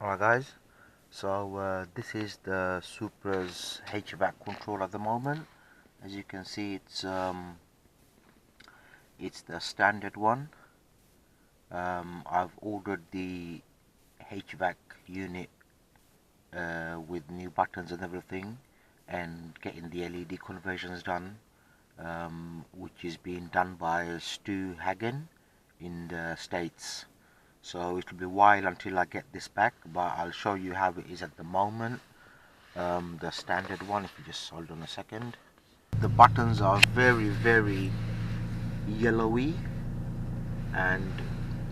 Alright guys, so this is the Supra's Hvac control at the moment. As you can see, it's the standard one. I've ordered the Hvac unit with new buttons and everything, and getting the LED conversions done, which is being done by Stu Hagen in the States. So it will be a while until I get this back, but I'll show you how it is at the moment. The standard one, if you just hold on a second. The buttons are very yellowy, and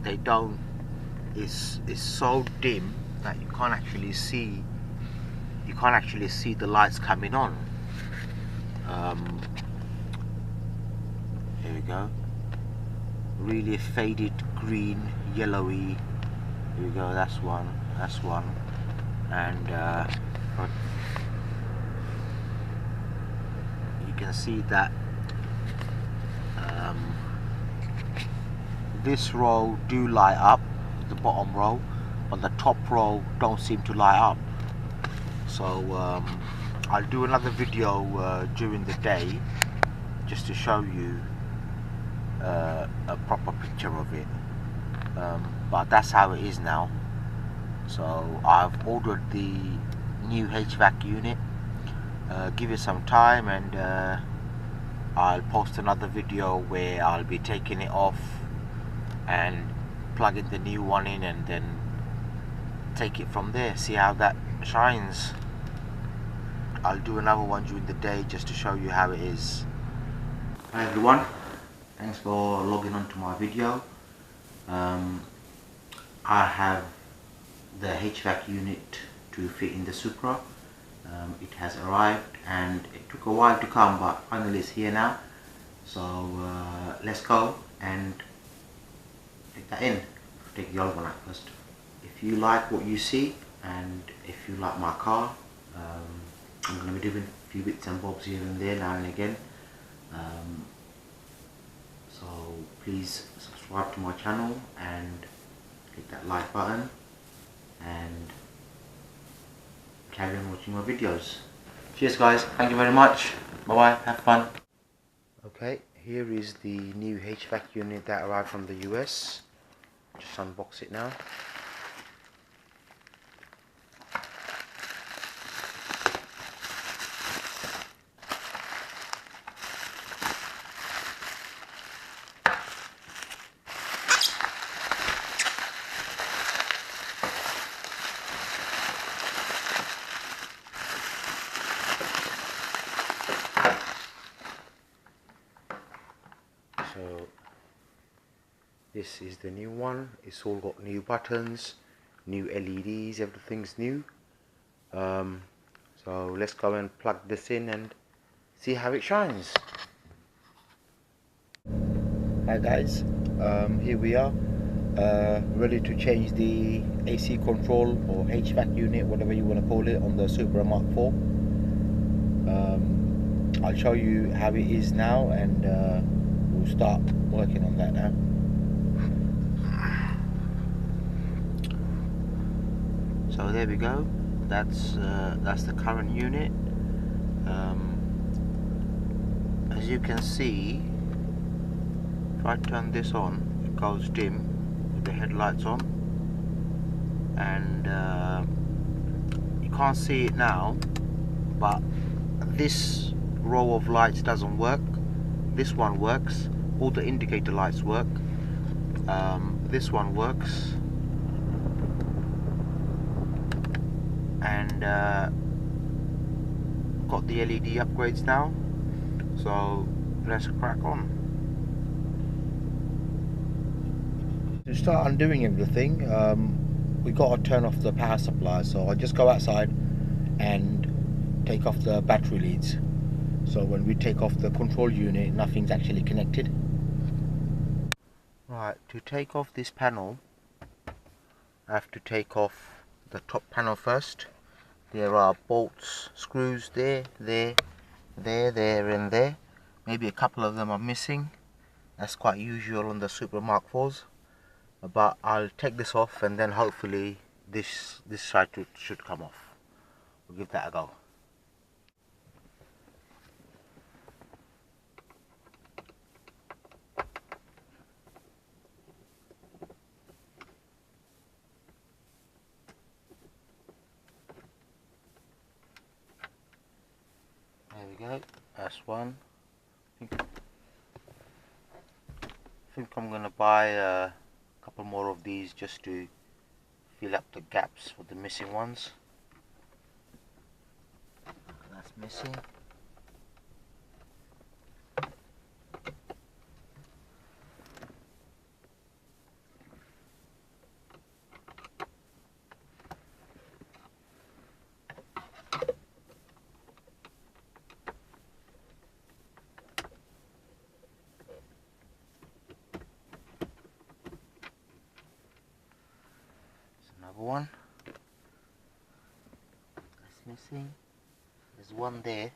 they don't, it's so dim that you can't actually see the lights coming on. Here we go. Really faded green, yellowy. Here we go. That's one, and you can see that this row do light up, the bottom row, but the top row don't seem to light up. So I'll do another video during the day just to show you a proper picture of it, but that's how it is now. So I've ordered the new Hvac unit. Give it some time, and I'll post another video where I'll be taking it off and plugging the new one in, and then take it from there, see how that shines. I'll do another one during the day just to show you how it is. Hi everyone, thanks for logging on to my video. I have the Hvac unit to fit in the Supra. It has arrived, and it took a while to come, but finally it's here now. So let's go and take that in. Take the old one out first. If you like what you see, and if you like my car, I'm going to be doing a few bits and bobs here and there now and again. So please subscribe to my channel and click that like button, and carry on watching my videos. Cheers guys, thank you very much, bye bye, have fun. Okay, here is the new Hvac unit that arrived from the US. Just unbox it now. So this is the new one. It's all got new buttons, new LEDs, everything's new. So let's go and plug this in and see how it shines. Hi guys, here we are, ready to change the AC control or Hvac unit, whatever you want to call it, on the Supra Mk4. I'll show you how it is now, and we'll start working on that now. So there we go. That's the current unit. As you can see, if I turn this on, it goes dim with the headlights on, and you can't see it now, but this row of lights doesn't work. This one works. All the indicator lights work. This one works, and got the LED upgrades now. So let's crack on. To start undoing everything, we got to turn off the power supply. So I just go outside and take off the battery leads. So when we take off the control unit, nothing's actually connected. Right, to take off this panel, I have to take off the top panel first. There are bolts, screws there, and there. Maybe a couple of them are missing. That's quite usual on the Supra Mk4s. But I'll take this off, and then hopefully this side should come off. We'll give that a go. There we go, that's one. I think I'm gonna buy a couple more of these just to fill up the gaps for the missing ones. That's missing. Another one that's missing. There's one there.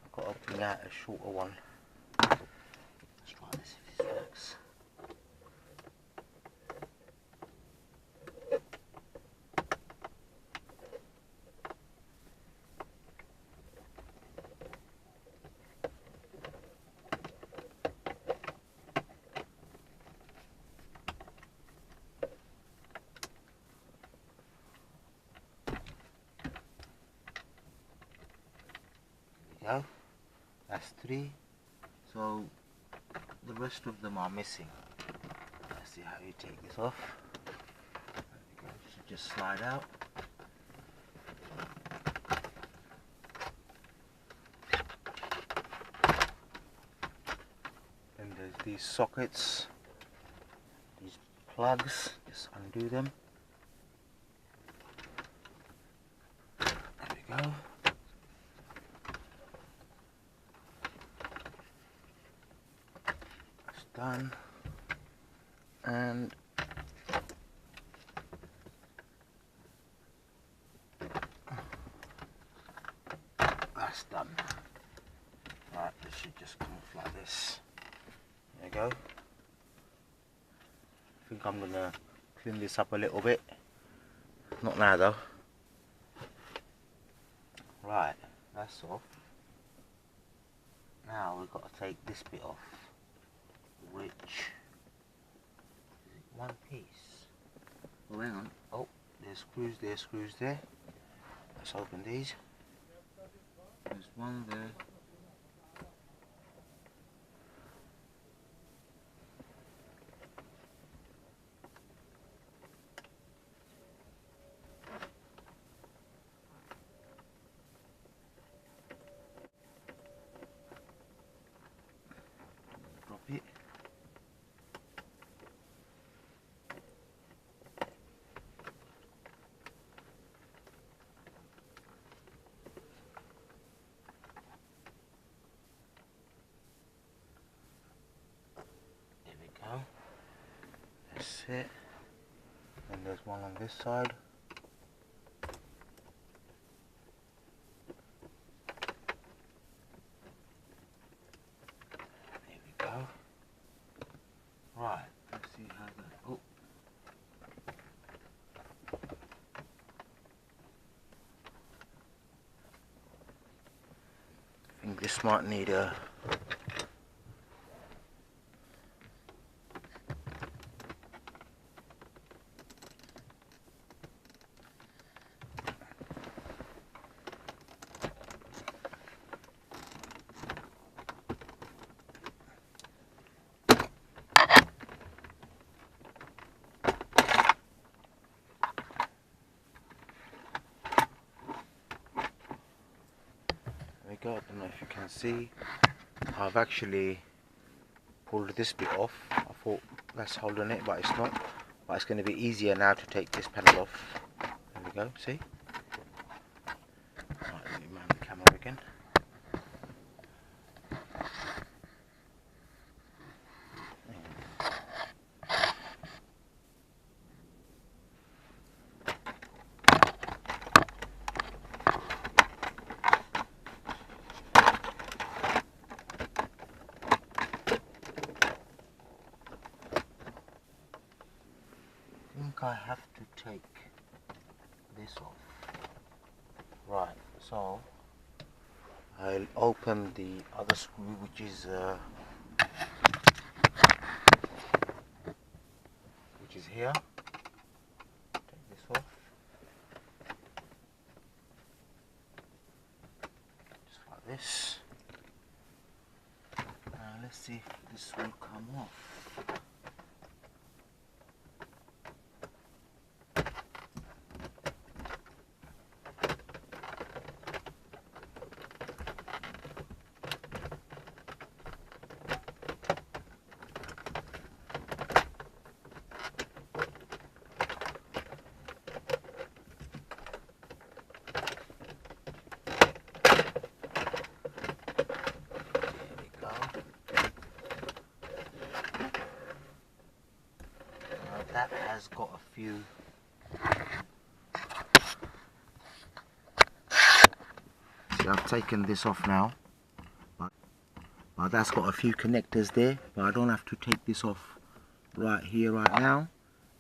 I've got to bring out a shorter one. Let's try this if this works. Go. That's 3. So the rest of them are missing. Let's see how you take this off. There we go. It should just slide out. And there's these sockets, these plugs. Just undo them. There we go. Done, and that's done. Right, this should just come off like this. There you go. I think I'm gonna clean this up a little bit. Not now though. Right, that's off. Now we've got to take this bit off. Which is it one piece? Oh, hang on. Oh, there's screws there. Let's open these. There's one there. Drop it. That's it. And there's one on this side. There we go. Right, let's see how that. Oh. I think this might need a. I don't know if you can see, I've actually pulled this bit off. I thought that's holding it, but it's not. But it's going to be easier now to take this panel off. There we go, see? Right, let me mount the camera again. I think I have to take this off. Right, so I'll open the other screw, which is here. Take this off. Just like this. Let's see if this will come off. That has got a few see, I've taken this off now, but that's got a few connectors there, but I don't have to take this off right here right now.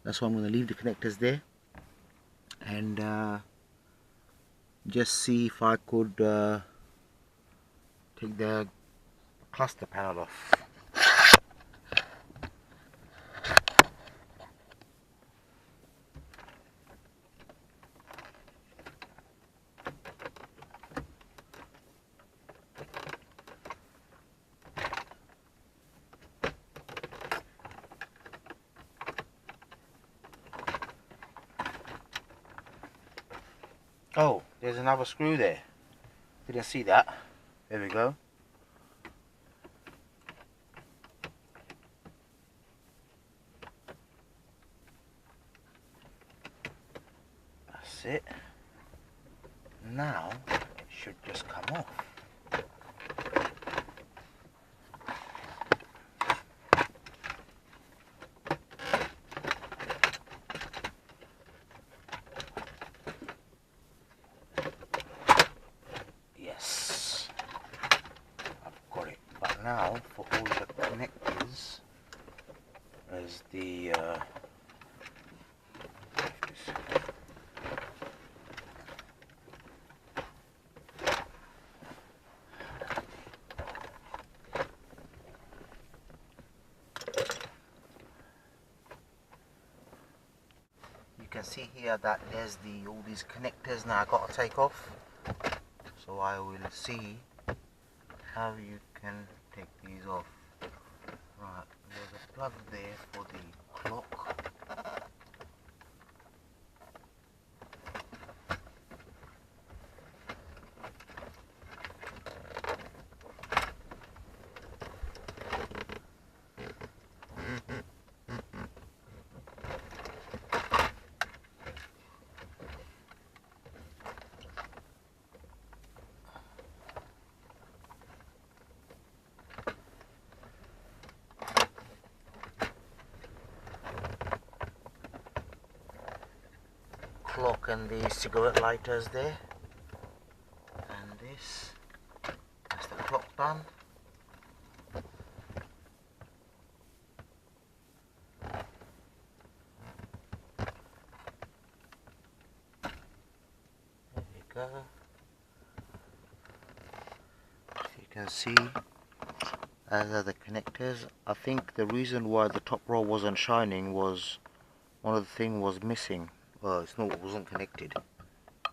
That's why I'm going to leave the connectors there and just see if I could take the cluster panel off. Oh, there's another screw there. Didn't see that. There we go. That's it. Now it should just come off. Now for all the connectors, as the you can see here that there's all these connectors now I got to take off, so I will see how you can take these off. Right, there's a plug there for the clock. Clock and the cigarette lighters there, and that's the clock done. There you go. You can see as are the connectors. I think the reason why the top row wasn't shining was one of the things was missing. Well, it wasn't connected. Now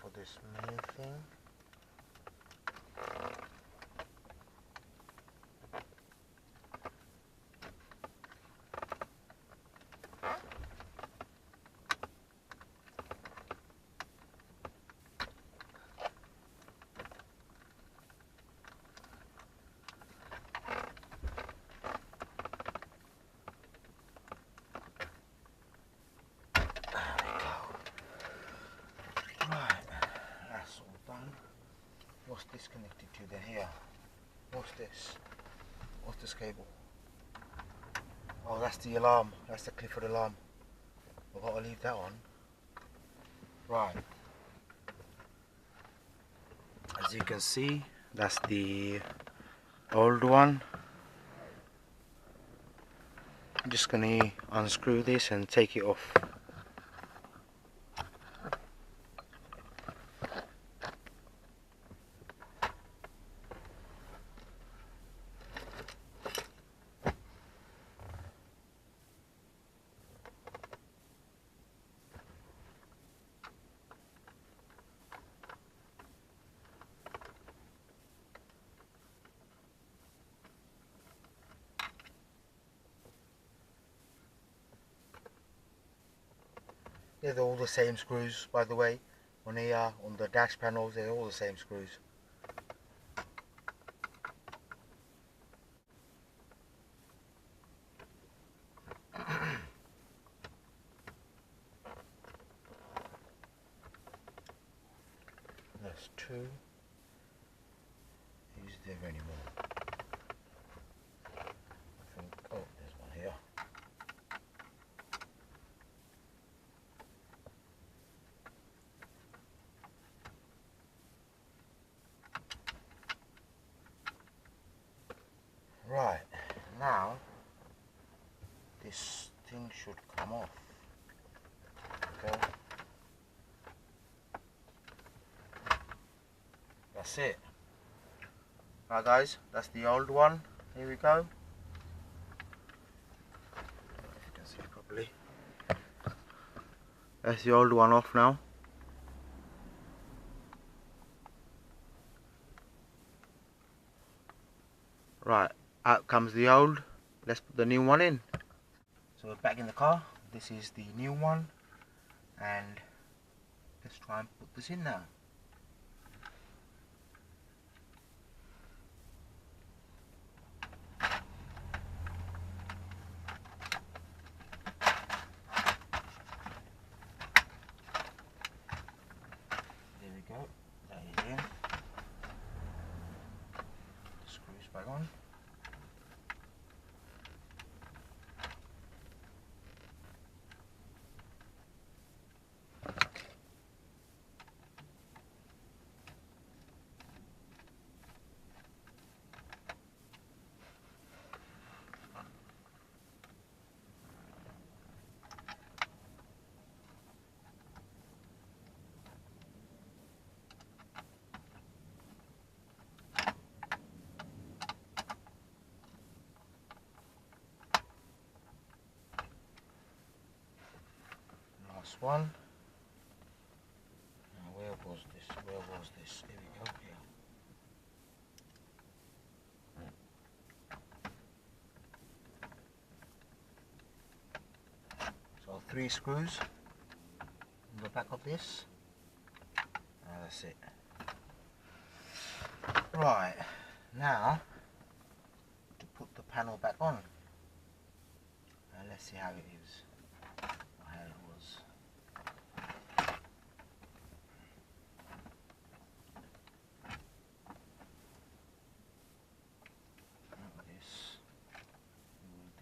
for this main thing. What's this connected to then here? What's this? What's this cable? Oh, that's the alarm. That's the Clifford alarm. I've got to leave that on. Right. As you can see, that's the old one. I'm just going to unscrew this and take it off. They're all the same screws, by the way. On here, on the dash panels, they're all the same screws. That's two. Is there any more? I think, oh, there's one here. Right, now this thing should come off. Okay. That's it. Right guys, that's the old one. Here we go. If you can see it properly. That's the old one off now. Right, out comes the old. Let's put the new one in. So we're back in the car. This is the new one. And let's try and put this in now. There we go. That is in. Screws back on. Last one. Now where was this? Where was this? Here we go. Here. So 3 screws on the back of this. And that's it. Right, now to put the panel back on. Let's see how it is. How it was.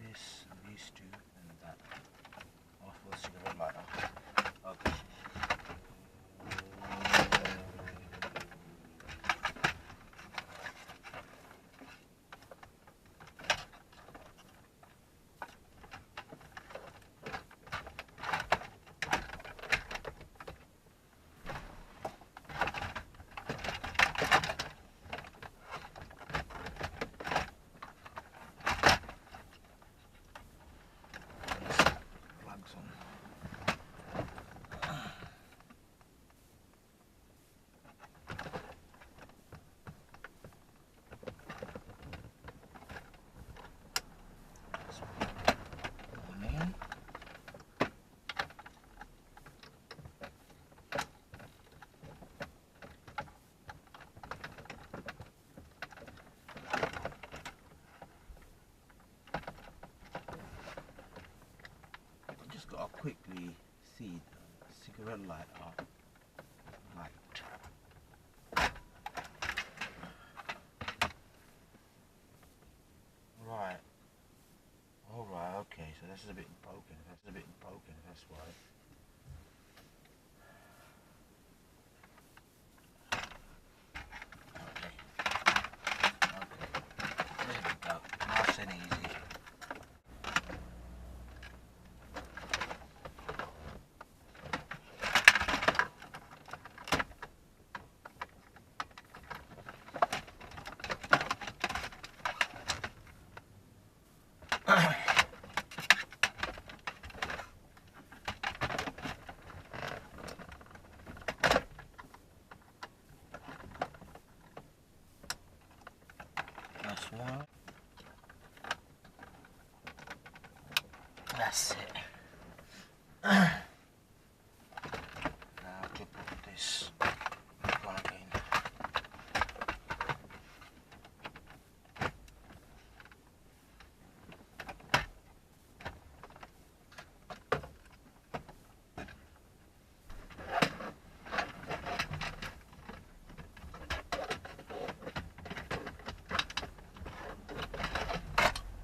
This, these two, and that. Off with the cigarette lighter. Okay. I'll quickly see the cigarette lighter light. Right. Alright, okay, so this is a bit broken. That's a bit broken, that's why. Okay. There we go. Nice and easy. Nice one. That's it. Now to put this one again.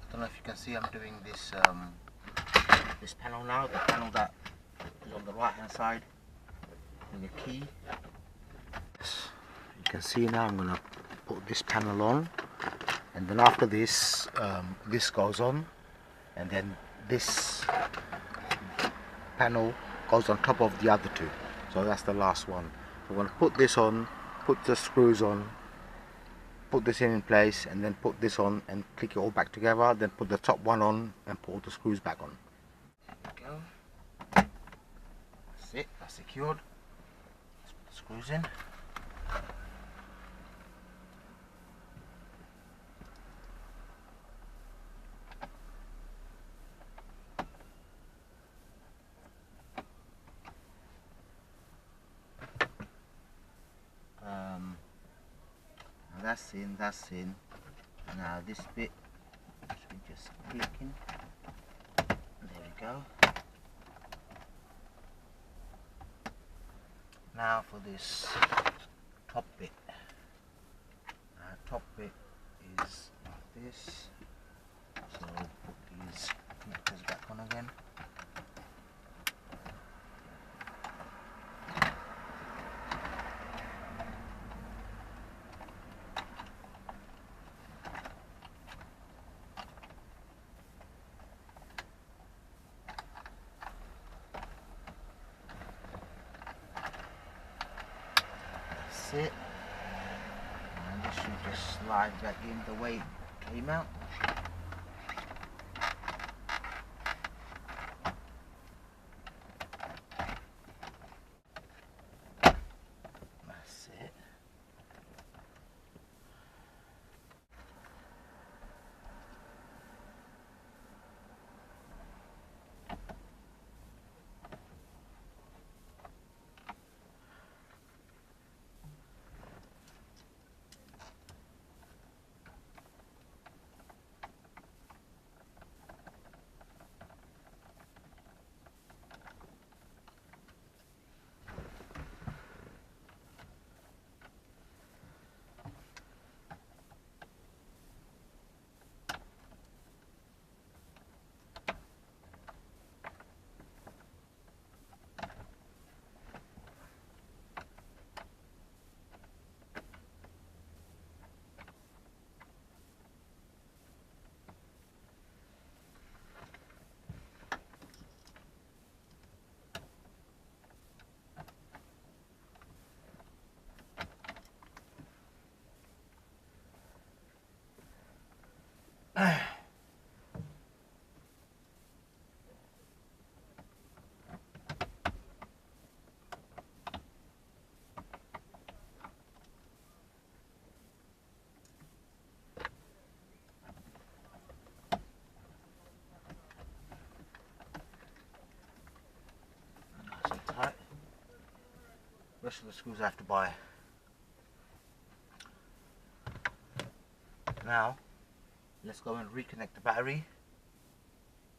I don't know if you can see I'm doing this this panel now, the panel that is on the right hand side in the key. You can see now I'm going to put this panel on, and then after this this goes on, and then this panel goes on top of the other two, so that's the last one. So I'm going to put this on, put the screws on, put this in place, and then put this on and click it all back together, then put the top one on and put all the screws back on. There we go. That's it, that's secured. Let's put the screws in. That's in. Now this bit should just click in. There we go. Now for this top bit. Top bit is like this. So put these connectors back on again. It, and this should just slide back in the way it came out. That's it. Tight. Rest of the screws I have to buy. Now let's go and reconnect the battery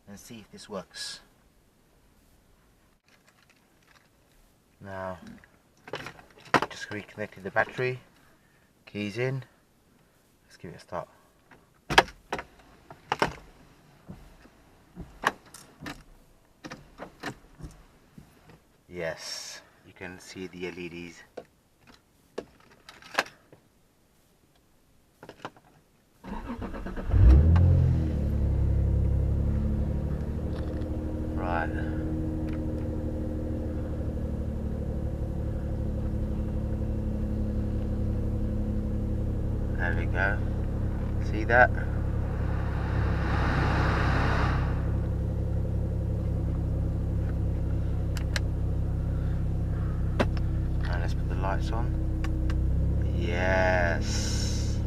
and see if this works. Now just reconnected the battery, keys in, let's give it a start. Yes, you can see the LEDs. Right. There we go. See that? Let's put the lights on. Yes.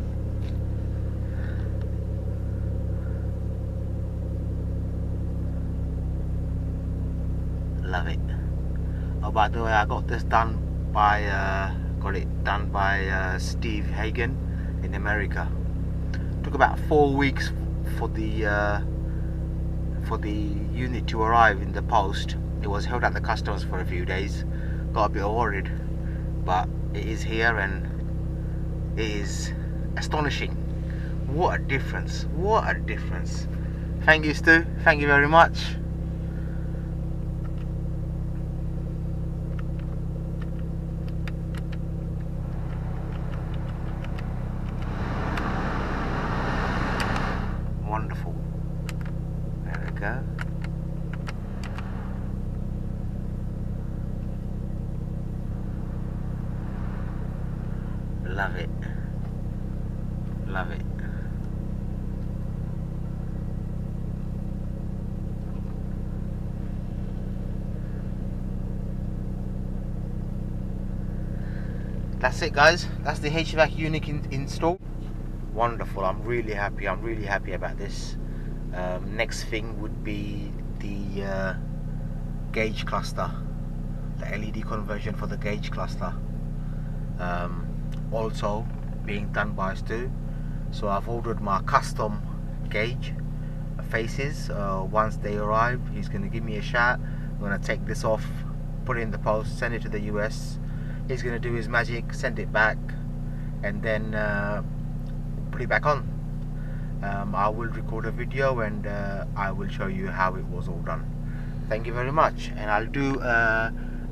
love it. Oh, by the way, I got this done by Steve Hagen in America. Took about 4 weeks for the unit to arrive in the post. It was held at the customs for a few days. Got a bit worried, but it is here and it is astonishing. What a difference! What a difference! Thank you, Stu. Thank you very much. Wonderful. There we go. Love it. Love it. That's it, guys. That's the HVAC unit installed. Wonderful. I'm really happy. I'm really happy about this. Next thing would be the gauge cluster, the LED conversion for the gauge cluster. Also being done by Stu. So I've ordered my custom gauge faces. Once they arrive, he's going to give me a shout. I'm going to take this off, put it in the post, send it to the US. He's going to do his magic, send it back, and then put it back on. I will record a video and I will show you how it was all done. Thank you very much, and I'll do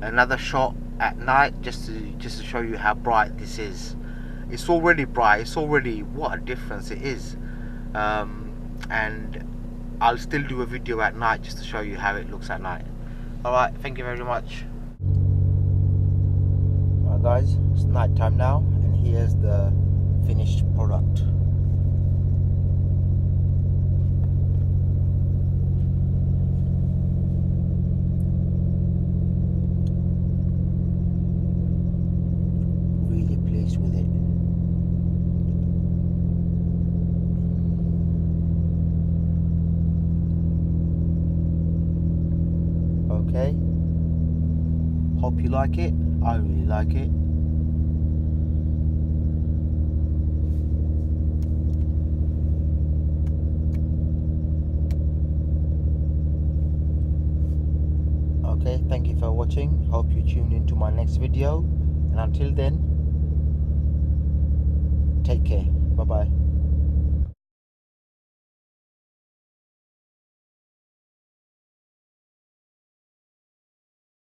another shot at night just to show you how bright this is. It's already bright. It's already, what a difference it is. And I'll still do a video at night just to show you how it looks at night. Alright, thank you very much. Alright guys, it's night time now, and here's the finished product. Really pleased with it. Okay, hope you like it. I really like it. Okay, thank you for watching. Hope you tune into my next video, and until then, take care. Bye bye.